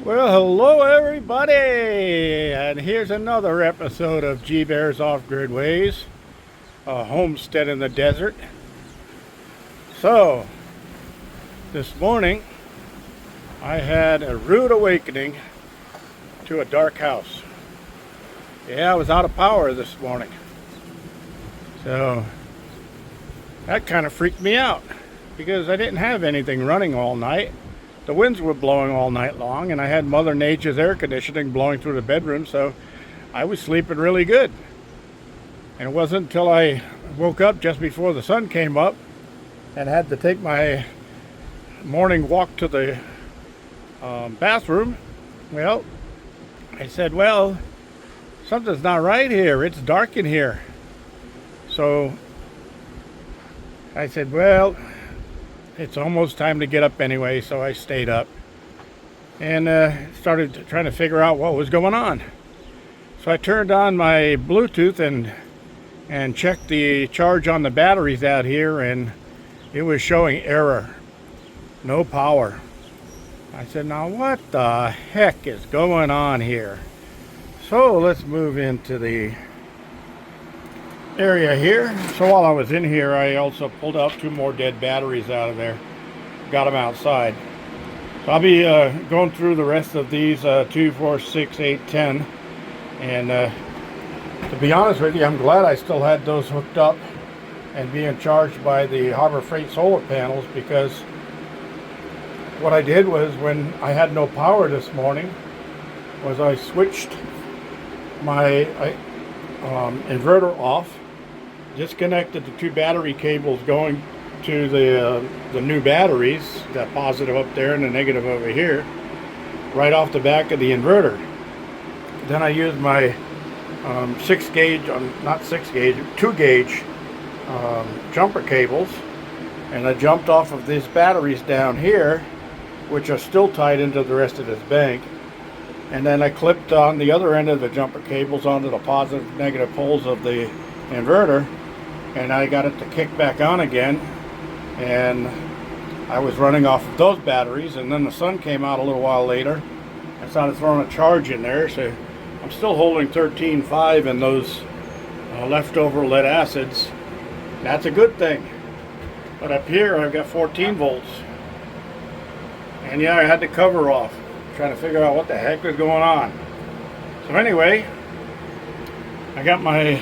Well, hello everybody, and here's another episode of G Bear's Off-Grid Ways, a homestead in the desert. So, this morning I had a rude awakening to a dark house. Yeah, I was out of power this morning. So, that kind of freaked me out because I didn't have anything running all night. The winds were blowing all night long, and I had Mother Nature's air conditioning blowing through the bedroom, so I was sleeping really good. And it wasn't until I woke up just before the sun came up and had to take my morning walk to the bathroom. Well, I said, well, something's not right here. It's dark in here. So I said, well, it's almost time to get up anyway, so I stayed up and started trying to figure out what was going on. So I turned on my Bluetooth and checked the charge on the batteries out here, and it was showing error, no power. I said, now what the heck is going on here? So let's move into the area here. So while I was in here, I also pulled out 2 more dead batteries out of there, got them outside. So I'll be going through the rest of these 2, 4, 6, 8, 10, and to be honest with you, I'm glad I still had those hooked up and being charged by the Harbor Freight solar panels, because what I did was, when I had no power this morning, was I switched my inverter off, disconnected the 2 battery cables going to the new batteries, that positive up there and the negative over here, right off the back of the inverter. Then I used my 6 gauge, not 6 gauge, 2 gauge jumper cables, and I jumped off of these batteries down here, which are still tied into the rest of this bank. And then I clipped on the other end of the jumper cables onto the positive and negative poles of the inverter, and I got it to kick back on again, and I was running off of those batteries. And then the sun came out a little while later. I started throwing a charge in there, so I'm still holding 13.5 in those leftover lead acids. That's a good thing. But up here I've got 14 volts, and yeah, I had the cover off, trying to figure out what the heck was going on. So anyway, I got my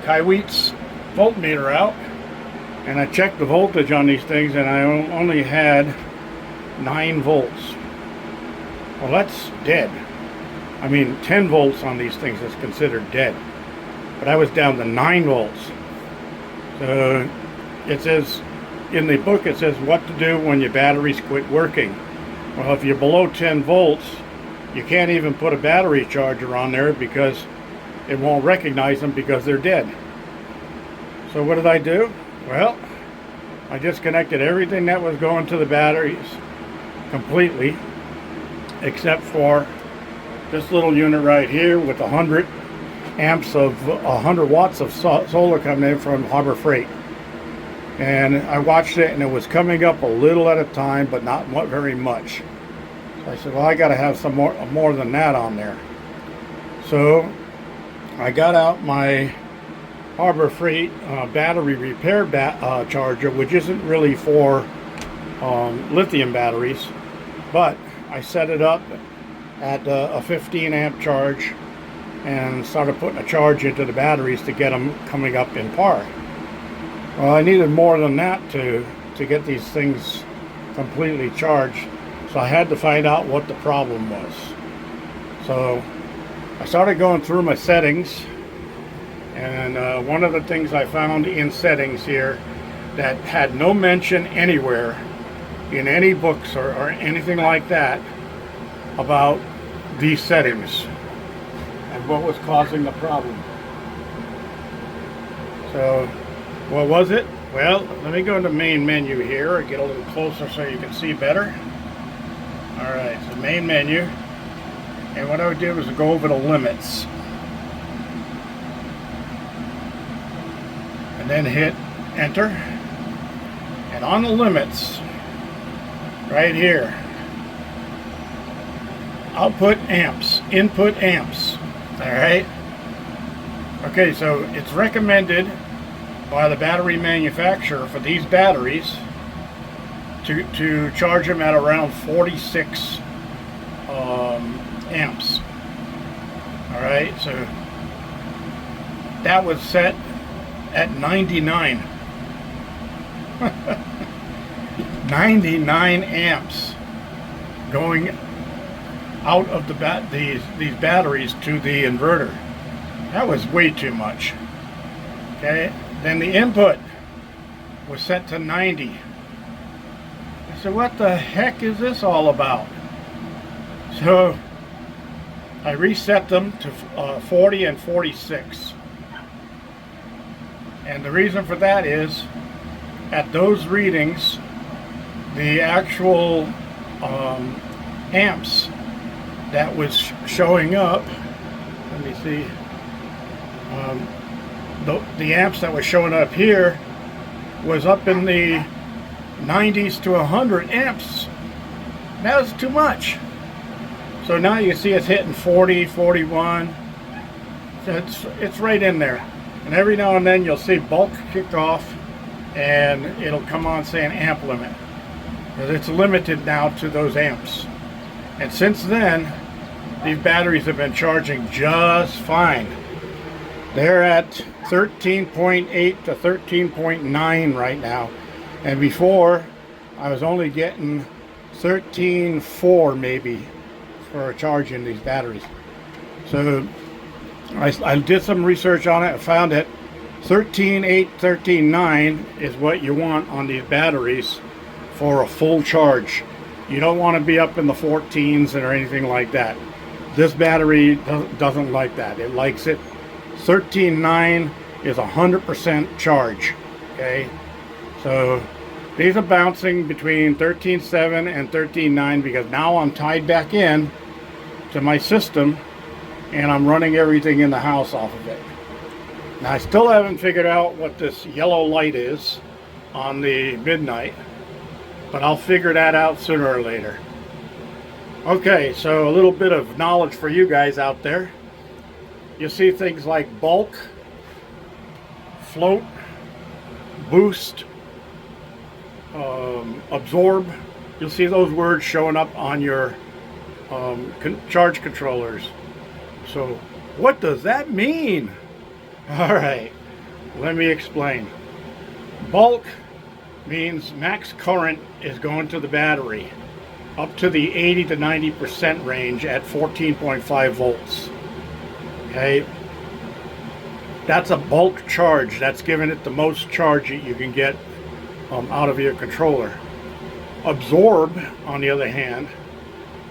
Kaiweets voltmeter out, and I checked the voltage on these things, and I only had 9 volts. Well, that's dead. I mean, 10 volts on these things is considered dead, but I was down to 9 volts. So it says in the book, it says what to do when your batteries quit working. Well, if you're below 10 volts, you can't even put a battery charger on there because it won't recognize them, because they're dead. So what did I do? Well, I disconnected everything that was going to the batteries completely, except for this little unit right here with 100 amps of 100 watts of solar coming in from Harbor Freight. And I watched it, and it was coming up a little at a time, but not very much. So I said, well, I got to have some more than that on there. So I got out my Harbor Freight battery repair charger, which isn't really for lithium batteries, but I set it up at a 15 amp charge and started putting a charge into the batteries to get them coming up in par. Well, I needed more than that to get these things completely charged, so I had to find out what the problem was. So I started going through my settings, and one of the things I found in settings here that had no mention anywhere in any books or anything like that about these settings and what was causing the problem. So what was it? Well, let me go into main menu here and get a little closer so you can see better. Alright, so main menu, and what I would do is go over the limits and then hit enter, and on the limits right here output amps, input amps. All right. Okay, so it's recommended by the battery manufacturer for these batteries to charge them at around 46 amps. All right, so that was set at 99. 99 amps going out of these batteries to the inverter. That was way too much. Okay, then the input was set to 90. I said, what the heck is this all about? So I reset them to 40 and 46. And the reason for that is, at those readings, the actual amps that was showing up, let me see, the amps that was showing up here was up in the 90s to 100 amps. That was too much. So now you see it's hitting 40, 41. So it's right in there. And every now and then you'll see bulk kick off and it'll come on saying amp limit. Because it's limited now to those amps. And since then, these batteries have been charging just fine. They're at 13.8 to 13.9 right now. And before, I was only getting 13.4 maybe for a charge in these batteries. So I did some research on it. I found that 13.8, 13.9 is what you want on these batteries for a full charge. You don't want to be up in the 14s or anything like that. This battery doesn't like that. It likes it. 13.9 is 100% charge. Okay, so these are bouncing between 13.7 and 13.9 because now I'm tied back in to my system and I'm running everything in the house off of it. Now I still haven't figured out what this yellow light is on the midnight, but I'll figure that out sooner or later. Okay, so a little bit of knowledge for you guys out there. You see things like bulk, float, boost, absorb. You'll see those words showing up on your charge controllers. So what does that mean? All right, let me explain. Bulk means max current is going to the battery up to the 80 to 90% range at 14.5 volts. Okay, that's a bulk charge. That's giving it the most charge that you can get out of your controller. Absorb, on the other hand,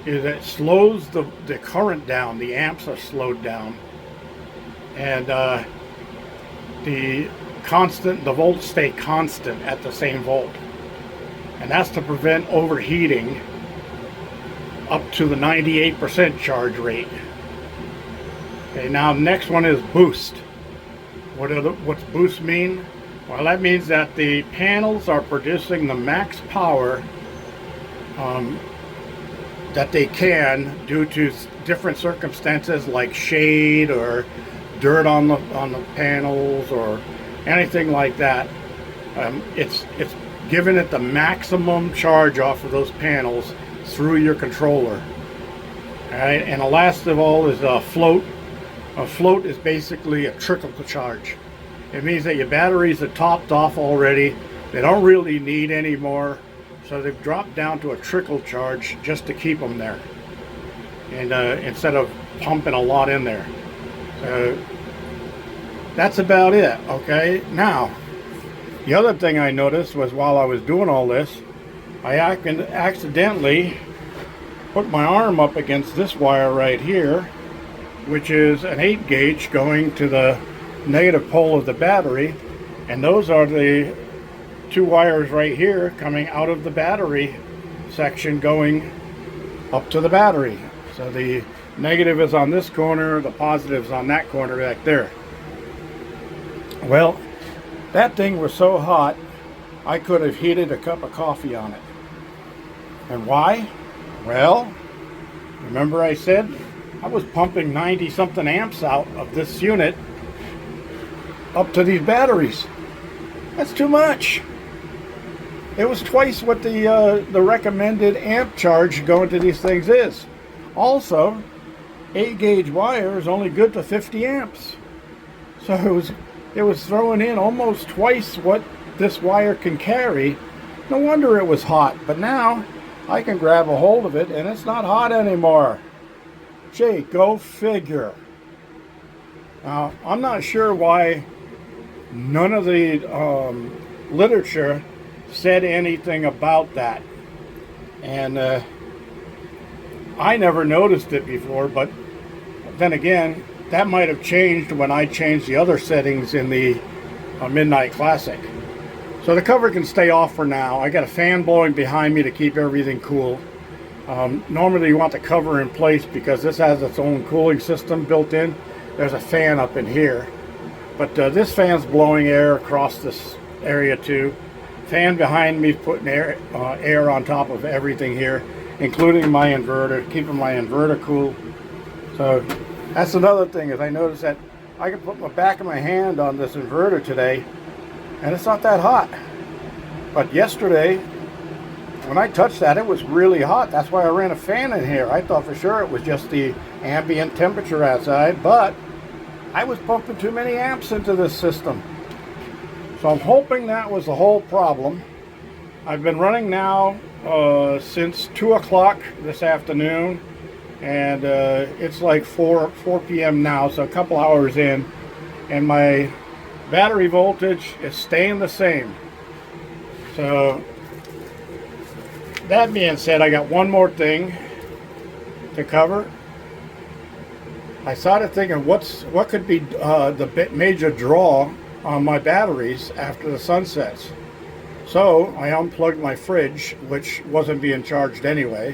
is that it slows the current down. The amps are slowed down, and the volts stay constant at the same volt, and that's to prevent overheating up to the 98% charge rate. Okay, now next one is boost. What's boost mean? Well, that means that the panels are producing the max power that they can due to different circumstances like shade or dirt on the panels or anything like that. It's giving it the maximum charge off of those panels through your controller. All right, and the last of all is a float. A float is basically a trickle charge. It means that your batteries are topped off already. They don't really need any more, so they've dropped down to a trickle charge just to keep them there, and instead of pumping a lot in there. That's about it. Okay, now the other thing I noticed was while I was doing all this, I accidentally put my arm up against this wire right here, which is an 8 gauge going to the negative pole of the battery, and those are the two wires right here coming out of the battery section going up to the battery. So the negative is on this corner, the positive is on that corner back there. Well, that thing was so hot I could have heated a cup of coffee on it. And why? Well, Remember I said I was pumping 90 something amps out of this unit up to these batteries. That's too much. It was twice what the recommended amp charge going to these things is. Also, 8-gauge wire is only good to 50 amps. So it was throwing in almost twice what this wire can carry. No wonder it was hot. But now I can grab a hold of it and it's not hot anymore. Gee, go figure. Now, I'm not sure why none of the literature said anything about that. And I never noticed it before, but then again, that might have changed when I changed the other settings in the Midnight Classic. So the cover can stay off for now. I got a fan blowing behind me to keep everything cool. Normally you want the cover in place because this has its own cooling system built in. There's a fan up in here. But this fan's blowing air across this area too. Fan behind me is putting air on top of everything here, including my inverter, keeping my inverter cool. So that's another thing, is I noticed that I can put my back of my hand on this inverter today and it's not that hot. But yesterday, when I touched that, it was really hot. That's why I ran a fan in here. I thought for sure it was just the ambient temperature outside, but I was pumping too many amps into this system. So I'm hoping that was the whole problem. I've been running now since 2 o'clock this afternoon, and it's like 4 p.m. now, so a couple hours in, and my battery voltage is staying the same. So that being said, I got one more thing to cover. I started thinking what could be the major draw on my batteries after the sun sets. So I unplugged my fridge, which wasn't being charged anyway,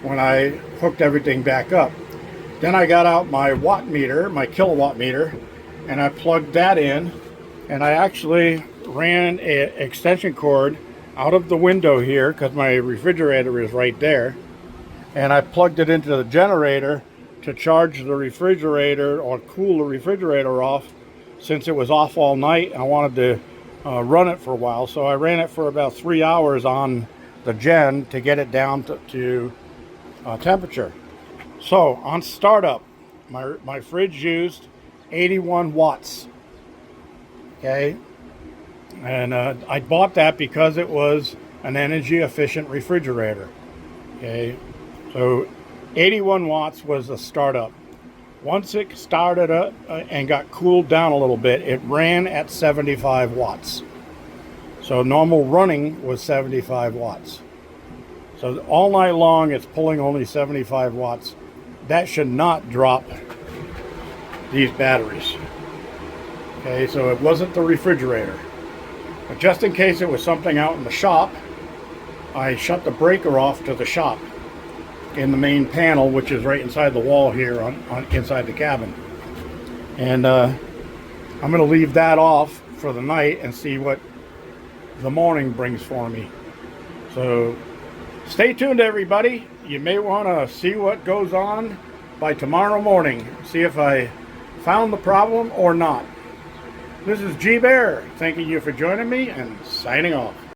when I hooked everything back up. Then I got out my watt meter, my kilowatt meter, and I plugged that in, and I actually ran an extension cord out of the window here because my refrigerator is right there, and I plugged it into the generator to charge the refrigerator or cool the refrigerator off, since it was off all night. I wanted to run it for a while, so I ran it for about 3 hours on the gen to get it down to temperature. So on startup, my fridge used 81 watts. Okay, and I bought that because it was an energy efficient refrigerator. Okay, so 81 watts was the startup. Once it started up and got cooled down a little bit, it ran at 75 watts. So normal running was 75 watts. So all night long it's pulling only 75 watts. That should not drop these batteries. Okay, so it wasn't the refrigerator. But just in case it was something out in the shop, I shut the breaker off to the shop in the main panel, which is right inside the wall here on inside the cabin. And I'm going to leave that off for the night and see what the morning brings for me. So stay tuned, everybody. You may want to see what goes on by tomorrow morning. See if I found the problem or not. This is G Bear, thanking you for joining me and signing off.